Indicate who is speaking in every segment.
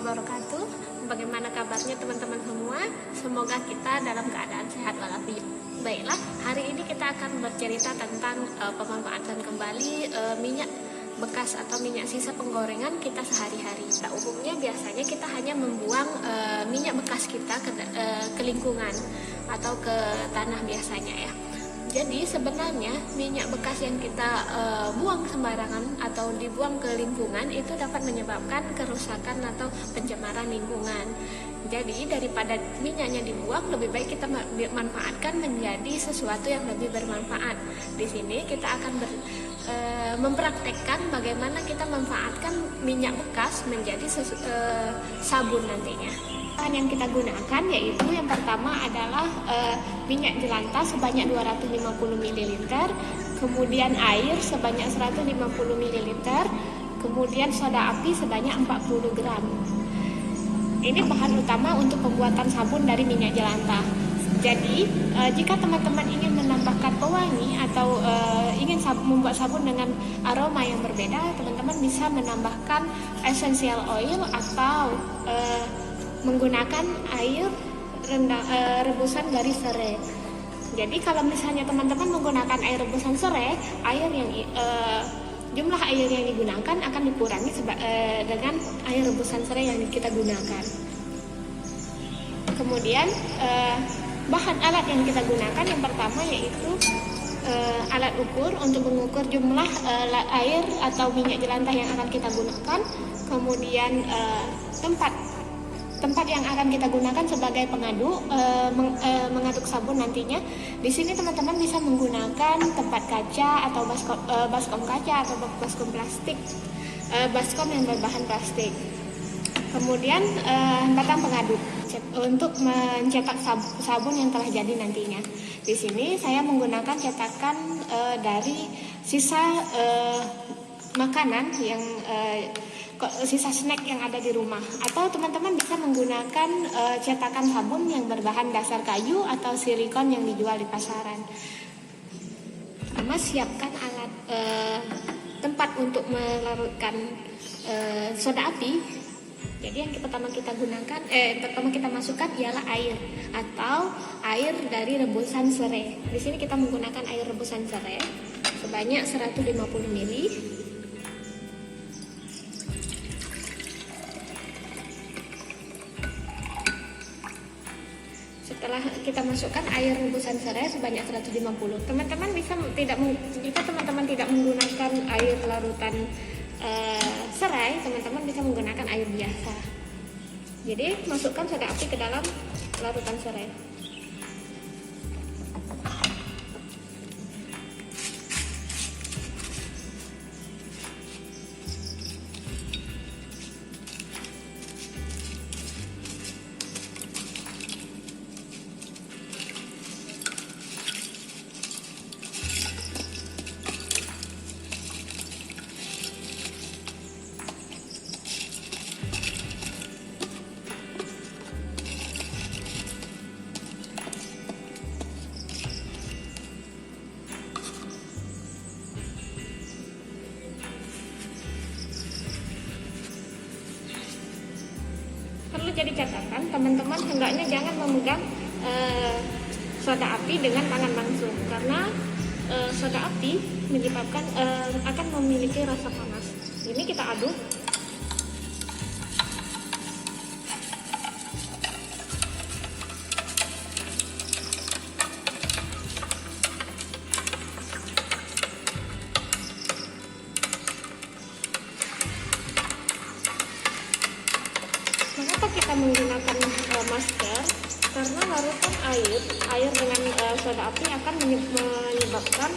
Speaker 1: wabarakatuh. Bagaimana kabarnya teman-teman semua? Semoga kita dalam keadaan sehat walafiat. Baiklah, hari ini kita akan bercerita tentang pemanfaatan kembali minyak bekas atau minyak sisa penggorengan kita sehari-hari. Nah, umumnya biasanya kita hanya membuang minyak bekas kita ke lingkungan atau ke tanah biasanya ya. Jadi sebenarnya minyak bekas yang kita buang sembarangan atau dibuang ke lingkungan itu dapat menyebabkan kerusakan atau pencemaran lingkungan. Jadi daripada minyaknya dibuang, lebih baik kita manfaatkan menjadi sesuatu yang lebih bermanfaat. Di sini kita akan mempraktekkan bagaimana kita memanfaatkan minyak bekas menjadi sabun nantinya. Bahan yang kita gunakan yaitu yang pertama adalah minyak jelantah sebanyak 250 ml, kemudian air sebanyak 150 ml, kemudian soda api sebanyak 40 gram. Ini bahan utama untuk pembuatan sabun dari minyak jelantah. Jadi jika teman-teman ingin menambahkan pewangi atau ingin membuat sabun dengan aroma yang berbeda, teman-teman bisa menambahkan essential oil atau menggunakan air rebusan dari serai. Jadi kalau misalnya teman-teman menggunakan air rebusan serai, jumlah air yang digunakan akan dikurangi dengan air rebusan serai yang kita gunakan. Kemudian bahan alat yang kita gunakan yang pertama yaitu alat ukur untuk mengukur jumlah air atau minyak jelantah yang akan kita gunakan. Kemudian tempat yang akan kita gunakan sebagai pengaduk mengaduk sabun nantinya. Di sini teman-teman bisa menggunakan tempat kaca atau baskom kaca atau baskom plastik, baskom yang berbahan plastik. Kemudian batang pengaduk untuk mencetak sabun yang telah jadi nantinya. Di sini saya menggunakan cetakan dari sisa makanan yang sisa snack yang ada di rumah, atau teman-teman bisa menggunakan cetakan sabun yang berbahan dasar kayu atau silikon yang dijual di pasaran. Pertama, siapkan alat tempat untuk melarutkan soda api. Jadi yang pertama kita masukkan ialah air atau air dari rebusan serai. Di sini kita menggunakan air rebusan serai sebanyak 150 ml. Setelah kita masukkan air rebusan serai sebanyak 150, teman-teman bisa jika teman-teman tidak menggunakan air larutan serai, teman-teman bisa menggunakan air biasa. Jadi masukkan soda api ke dalam larutan serai. Perlu jadi catatan, teman-teman hendaknya jangan memegang soda api dengan tangan langsung, karena soda api menyebabkan akan memiliki rasa panas. Ini kita aduk. Mengapa kita menggunakan masker? Karena larutan air dengan soda api akan menyebabkan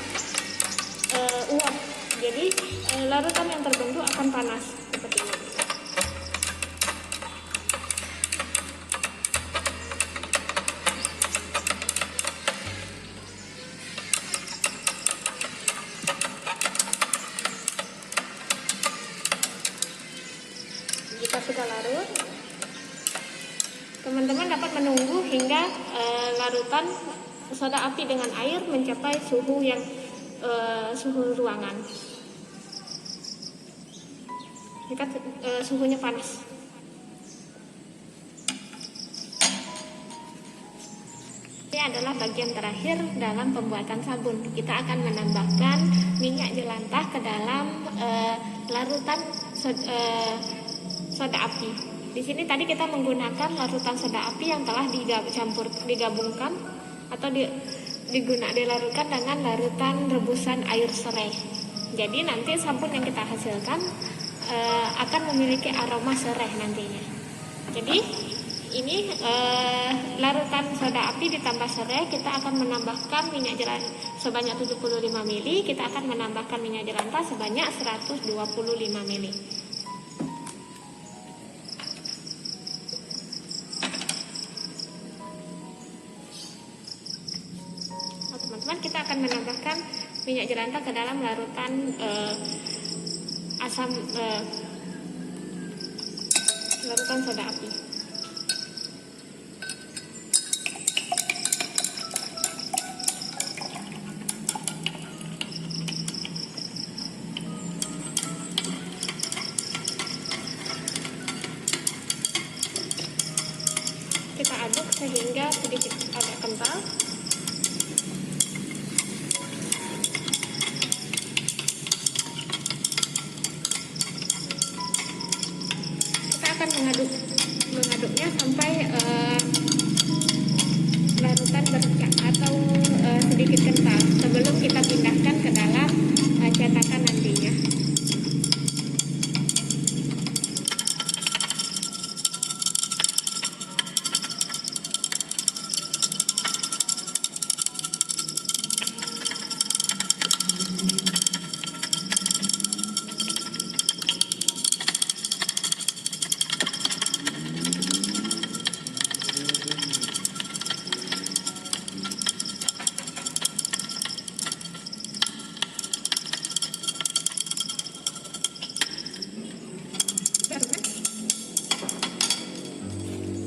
Speaker 1: uap. Jadi larutan yang terbentuk akan panas seperti ini. Jika sudah larut, teman-teman dapat menunggu hingga larutan soda api dengan air mencapai suhu ruangan. Jika suhunya panas. Ini adalah bagian terakhir dalam pembuatan sabun. Kita akan menambahkan minyak jelantah ke dalam larutan soda api. Di sini tadi kita menggunakan larutan soda api yang telah digabungkan atau dilarutkan dengan larutan rebusan air serai. Jadi nanti sabun yang kita hasilkan akan memiliki aroma serai nantinya. Jadi ini larutan soda api ditambah serai, kita akan menambahkan minyak jelantah sebanyak 75 ml, kita akan menambahkan minyak jelantah sebanyak 125 ml. Teman-teman, kita akan menambahkan minyak jelantah ke dalam larutan larutan soda api. Kita aduk sehingga sedikit agak kental. Kita akan mengaduknya sampai larutan bercak atau sedikit kental sebelum kita pindahkan ke dalam cetakan nantinya.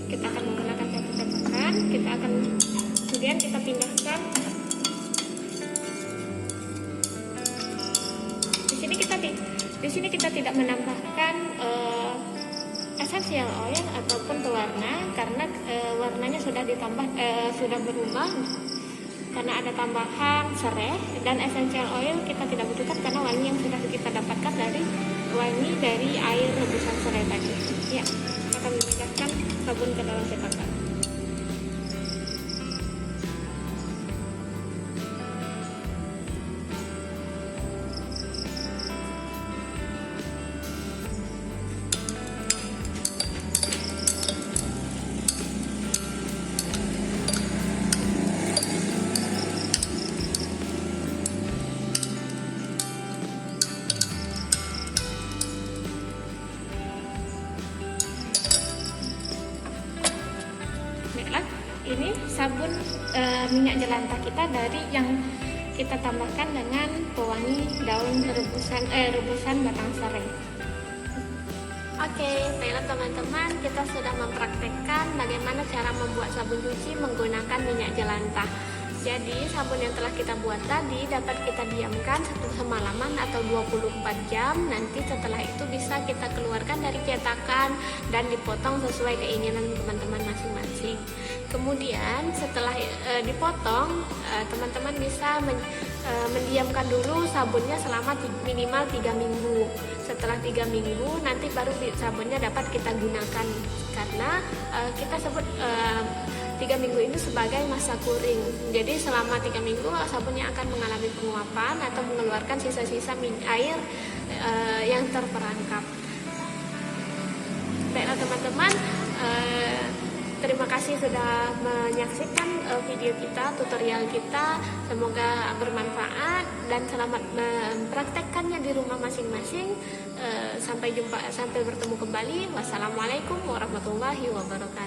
Speaker 1: Kita akan menggunakan cetakan, kemudian kita pindahkan. Di sini kita tidak menambahkan essential oil ataupun pewarna karena warnanya sudah berubah karena ada tambahan serai, dan essential oil kita tidak butuhkan karena wangi yang sudah kita dapatkan dari air rebusan serai tadi. Ya, akan memindahkan sabun ke dalam cetakan. Ini sabun minyak jelantah kita dari yang kita tambahkan dengan pewangi daun rebusan batang serai. Oke, baiklah teman-teman, kita sudah mempraktekkan bagaimana cara membuat sabun cuci menggunakan minyak jelantah. Jadi sabun yang telah kita buat tadi dapat kita diamkan 1 semalaman atau 24 jam. Nanti setelah itu bisa kita keluarkan dari cetakan dan dipotong sesuai keinginan teman-teman masing-masing. Kemudian setelah dipotong, teman-teman bisa mendiamkan dulu sabunnya selama minimal 3 minggu. Setelah 3 minggu nanti baru sabunnya dapat kita gunakan, karena kita sebut 3 minggu ini sebagai masa kuring. Jadi selama 3 minggu sabunnya akan mengalami penguapan atau mengeluarkan sisa-sisa air yang terperangkap. Baiklah teman-teman, terima kasih sudah menyaksikan video kita, tutorial kita. Semoga bermanfaat dan selamat mempraktekkannya di rumah masing-masing. Sampai bertemu kembali. Wassalamualaikum warahmatullahi wabarakatuh.